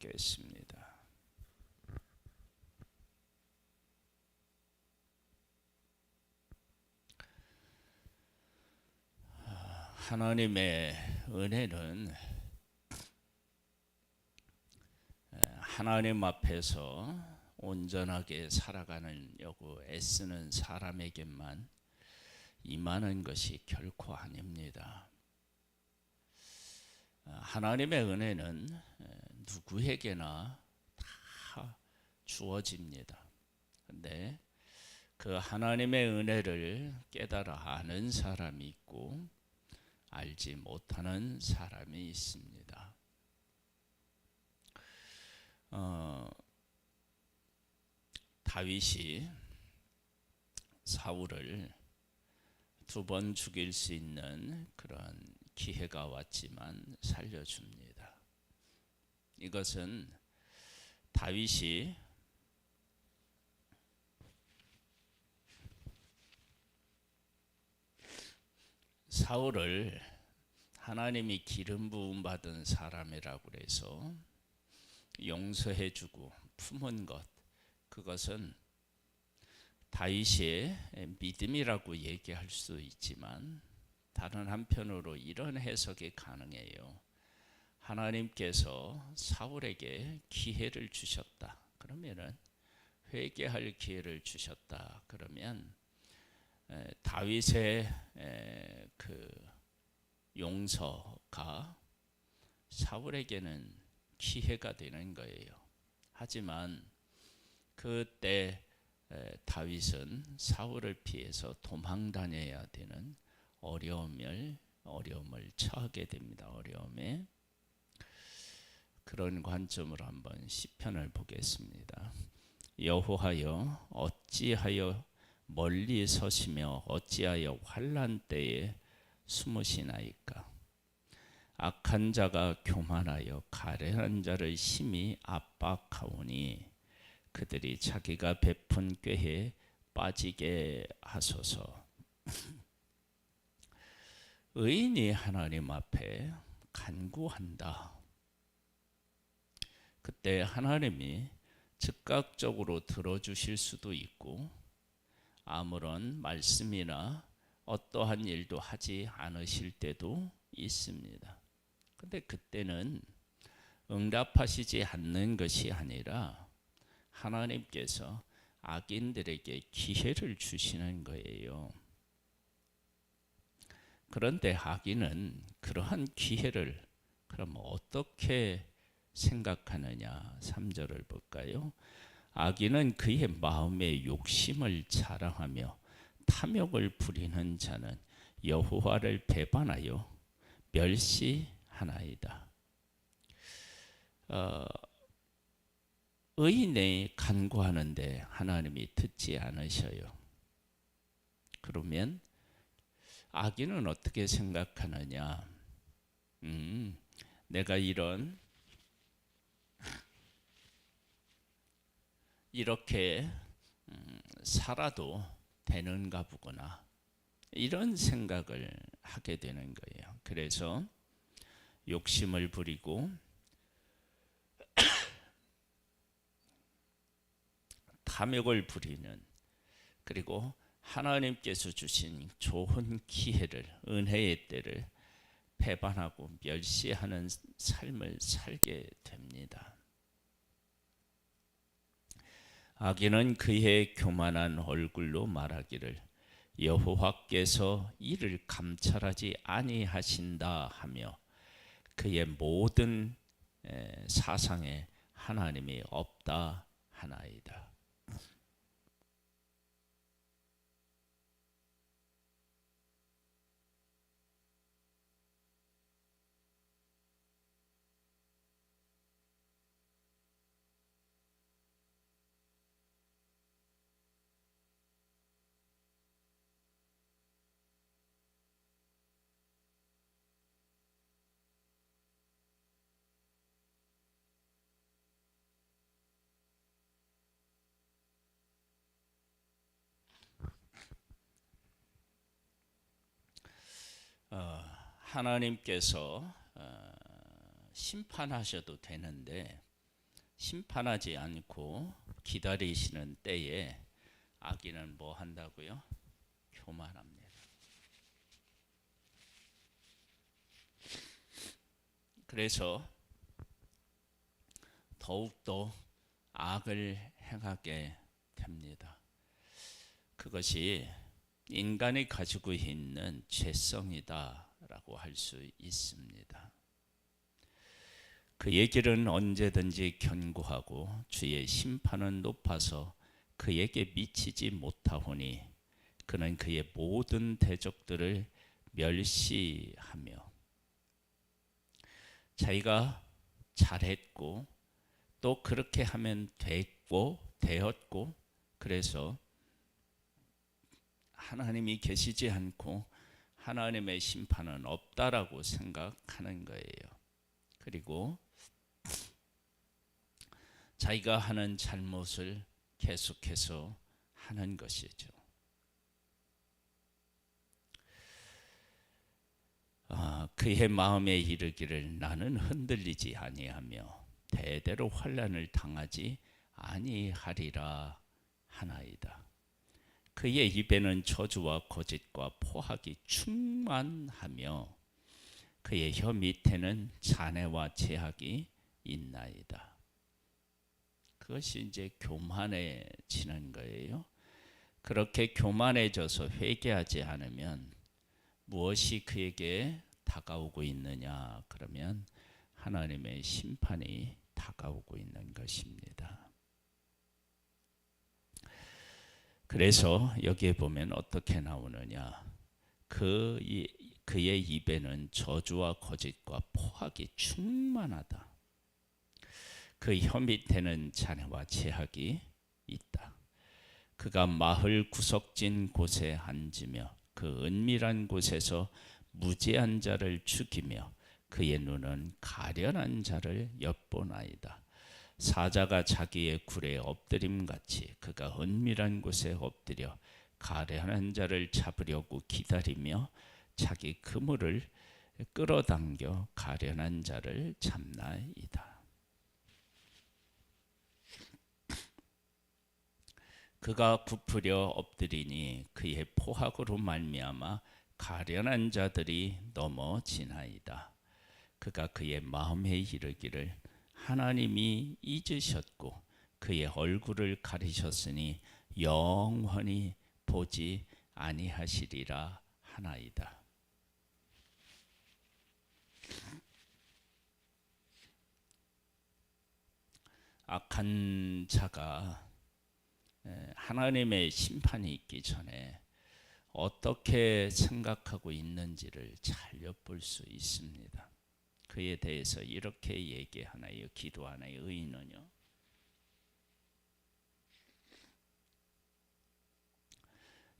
기도하겠습니다. 하나님의 은혜는 하나님 앞에서 온전하게 살아가려고 애쓰는 사람에게만 임하는 것이 결코 아닙니다. 하나님의 은혜는 누구에게나 다 주어집니다. 그런데 그 하나님의 은혜를 깨달아 아는 사람이 있고 알지 못하는 사람이 있습니다. 다윗이 사울을 2번 죽일 수 있는 그런 기회가 왔지만 살려줍니다. 이것은 다윗이 사울을 하나님이 기름 부음 받은 사람이라고 해서 용서해주고 품은 것, 그것은 다윗의 믿음이라고 얘기할 수 있지만 다른 한편으로 이런 해석이 가능해요. 하나님께서 사울에게 기회를 주셨다. 그러면은 회개할 기회를 주셨다. 그러면 다윗의 그 용서가 사울에게는 기회가 되는 거예요. 하지만 그때 다윗은 사울을 피해서 도망 다녀야 되는 어려움을 처하게 됩니다. 어려움에 그런 관점으로 한번 시편을 보겠습니다. 여호와여 어찌하여 멀리 서시며 어찌하여 환난 때에 숨으시나이까. 악한 자가 교만하여 가련한 자를 심히 압박하오니 그들이 자기가 베푼 꾀에 빠지게 하소서. 의인이 하나님 앞에 간구한다. 그때 하나님이 즉각적으로 들어주실 수도 있고 아무런 말씀이나 어떠한 일도 하지 않으실 때도 있습니다. 근데 그때는 응답하시지 않는 것이 아니라 하나님께서 악인들에게 기회를 주시는 거예요. 그런데 악인은 그러한 기회를 그럼 어떻게 생각하느냐? 3절을 볼까요? 악인은 그의 마음의 욕심을 자랑하며 탐욕을 부리는 자는 여호와를 배반하여 멸시하나이다. 의인이 간구하는데 하나님이 듣지 않으셔요. 그러면 악인은 어떻게 생각하느냐? 내가 이렇게 살아도 되는가 보구나, 이런 생각을 하게 되는 거예요. 그래서 욕심을 부리고 탐욕을 부리는, 그리고 하나님께서 주신 좋은 기회를, 은혜의 때를 배반하고 멸시하는 삶을 살게 됩니다. 악인은 그의 교만한 얼굴로 말하기를 여호와께서 이를 감찰하지 아니하신다 하며 그의 모든 사상에 하나님이 없다 하나이다. 하나님께서 심판하셔도 되는데 심판하지 않고 기다리시는 때에 악인은 뭐 한다고요? 교만합니다. 그래서 더욱더 악을 행하게 됩니다. 그것이 인간이 가지고 있는 죄성이다라고 할 수 있습니다. 그 얘기는 언제든지 견고하고 주의 심판은 높아서 그에게 미치지 못하오니 그는 그의 모든 대적들을 멸시하며 자기가 잘했고 또 그렇게 하면 됐고 되었고 그래서 하나님이 계시지 않고 하나님의 심판은 없다라고 생각하는 거예요. 그리고 자기가 하는 잘못을 계속해서 하는 것이죠. 그의 마음에 이르기를 나는 흔들리지 아니하며 대대로 환난을 당하지 아니하리라 하나이다. 그의 입에는 저주와 거짓과 포악이 충만하며 그의 혀 밑에는 잔해와 제약이 있나이다. 그것이 이제 교만해지는 거예요. 그렇게 교만해져서 회개하지 않으면 무엇이 그에게 다가오고 있느냐? 그러면 하나님의 심판이 다가오고 있는 것입니다. 그래서 여기에 보면 어떻게 나오느냐? 그의 입에는 저주와 거짓과 포악이 충만하다. 그 혀 밑에는 잔해와 제약이 있다. 그가 마을 구석진 곳에 앉으며 그 은밀한 곳에서 무죄한 자를 죽이며 그의 눈은 가련한 자를 엿보나이다. 사자가 자기의 굴에 엎드림같이 그가 은밀한 곳에 엎드려 가련한 자를 잡으려고 기다리며 자기 그물을 끌어당겨 가련한 자를 잡나이다. 그가 부풀려 엎드리니 그의 포악으로 말미암아 가련한 자들이 넘어지나이다. 그가 그의 마음에 이르기를 하나님이 잊으셨고 그의 얼굴을 가리셨으니 영원히 보지 아니하시리라 하나이다. 악한 자가 하나님의 심판이 있기 전에 어떻게 생각하고 있는지를 잘 엿볼 수 있습니다. 그에 대해서 이렇게 얘기하나요? 기도하나요? 의인은요?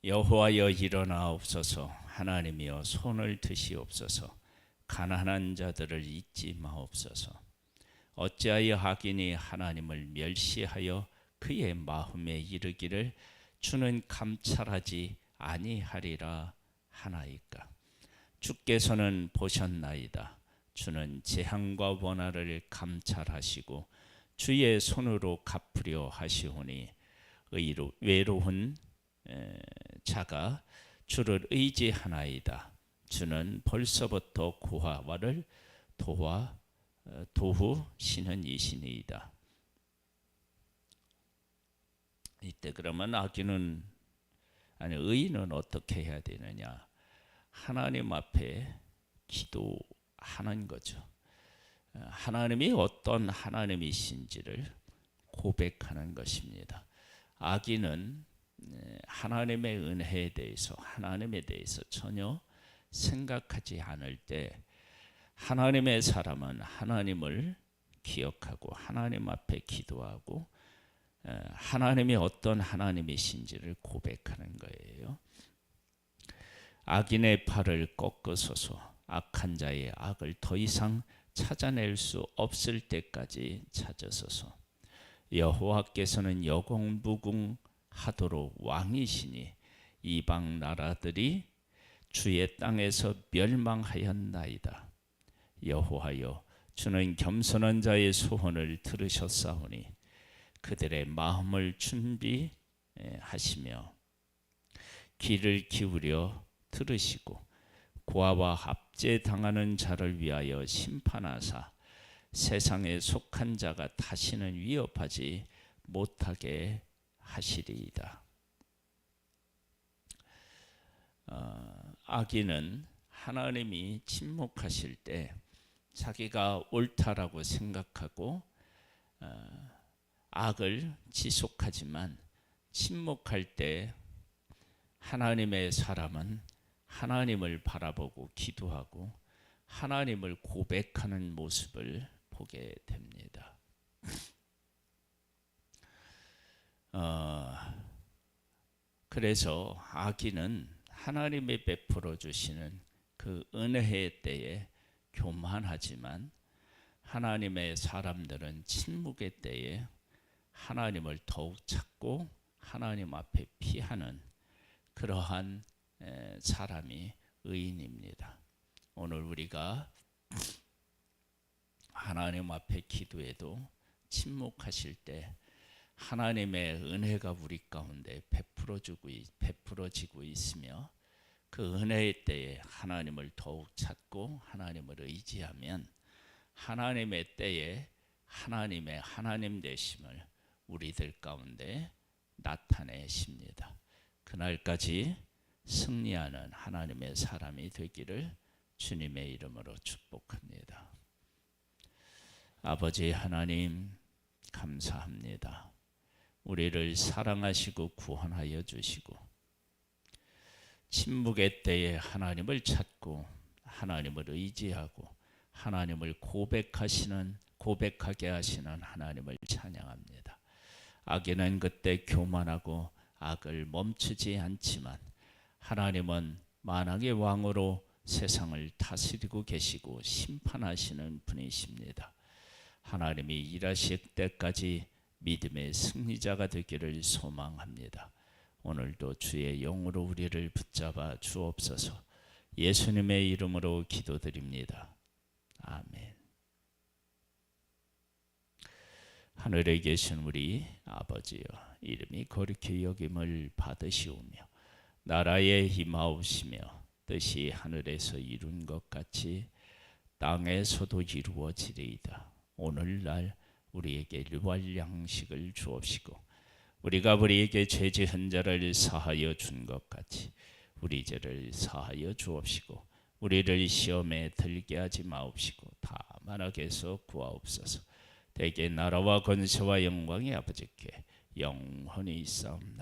여호와여 일어나옵소서. 하나님이여 손을 드시옵소서. 가난한 자들을 잊지 마옵소서. 어찌하여 악인이 하나님을 멸시하여 그의 마음에 이르기를 주는 감찰하지 아니하리라 하나이까. 주께서는 보셨나이다. 주는 재앙과 원한을 감찰하시고 주의 손으로 갚으려 하시오니 외로운 자가 주를 의지하나이다. 주는 벌써부터 고아와를 도우시는 이시니이다. 이때 그러면 의인은 어떻게 해야 되느냐? 하나님 앞에 기도하는 거죠. 하나님이 어떤 하나님이신지를 고백하는 것입니다. 악인은 하나님의 은혜에 대해서, 하나님에 대해서 전혀 생각하지 않을 때 하나님의 사람은 하나님을 기억하고 하나님 앞에 기도하고 하나님이 어떤 하나님이신지를 고백하는 거예요. 악인의 팔을 꺾으소서. 악한 자의 악을 더 이상 찾아낼 수 없을 때까지 찾으소서. 여호와께서는 여공무궁하도록 왕이시니 이방 나라들이 주의 땅에서 멸망하였나이다. 여호와여 주는 겸손한 자의 소원을 들으셨사오니 그들의 마음을 준비하시며 귀를 기울여 들으시고 고아와 합제 당하는 자를 위하여 심판하사 세상에 속한 자가 다시는 위협하지 못하게 하시리이다. 악인은 하나님이 침묵하실 때 자기가 옳다라고 생각하고 악을 지속하지만 침묵할 때 하나님의 사람은 하나님을 바라보고 기도하고 하나님을 고백하는 모습을 보게 됩니다. 그래서 악인은 하나님이 베풀어 주시는 그 은혜의 때에 교만하지만 하나님의 사람들은 침묵의 때에 하나님을 더욱 찾고 하나님 앞에 피하는 그러한 사람이 의인입니다. 오늘 우리가 하나님 앞에 기도해도 침묵하실 때 하나님의 은혜가 우리 가운데 베풀어지고 있으며 그 은혜의 때에 하나님을 더욱 찾고 하나님을 의지하면 하나님의 때에 하나님의 하나님 되심을 우리들 가운데 나타내십니다. 그날까지 승리하는 하나님의 사람이 되기를 주님의 이름으로 축복합니다. 아버지 하나님 감사합니다. 우리를 사랑하시고 구원하여 주시고 침묵의 때에 하나님을 찾고 하나님을 의지하고 하나님을 고백하게 하시는 하나님을 찬양합니다. 악인은 그때 교만하고 악을 멈추지 않지만 하나님은 만왕의 왕으로 세상을 다스리고 계시고 심판하시는 분이십니다. 하나님이 일하실 때까지 믿음의 승리자가 되기를 소망합니다. 오늘도 주의 영으로 우리를 붙잡아 주옵소서. 예수님의 이름으로 기도드립니다. 아멘. 하늘에 계신 우리 아버지여, 이름이 거룩히 여김을 받으시오며 나라에 임하옵시며 뜻이 하늘에서 이룬 것 같이 땅에서도 이루어지리이다. 오늘날 우리에게 일용할 양식을 주옵시고 우리가 우리에게 죄 지은 자를 사하여 준 것 같이 우리 죄를 사하여 주옵시고 우리를 시험에 들게 하지 마옵시고 다만 악에서 구하옵소서. 대개 나라와 권세와 영광이 아버지께 영원히 있사옵나이다.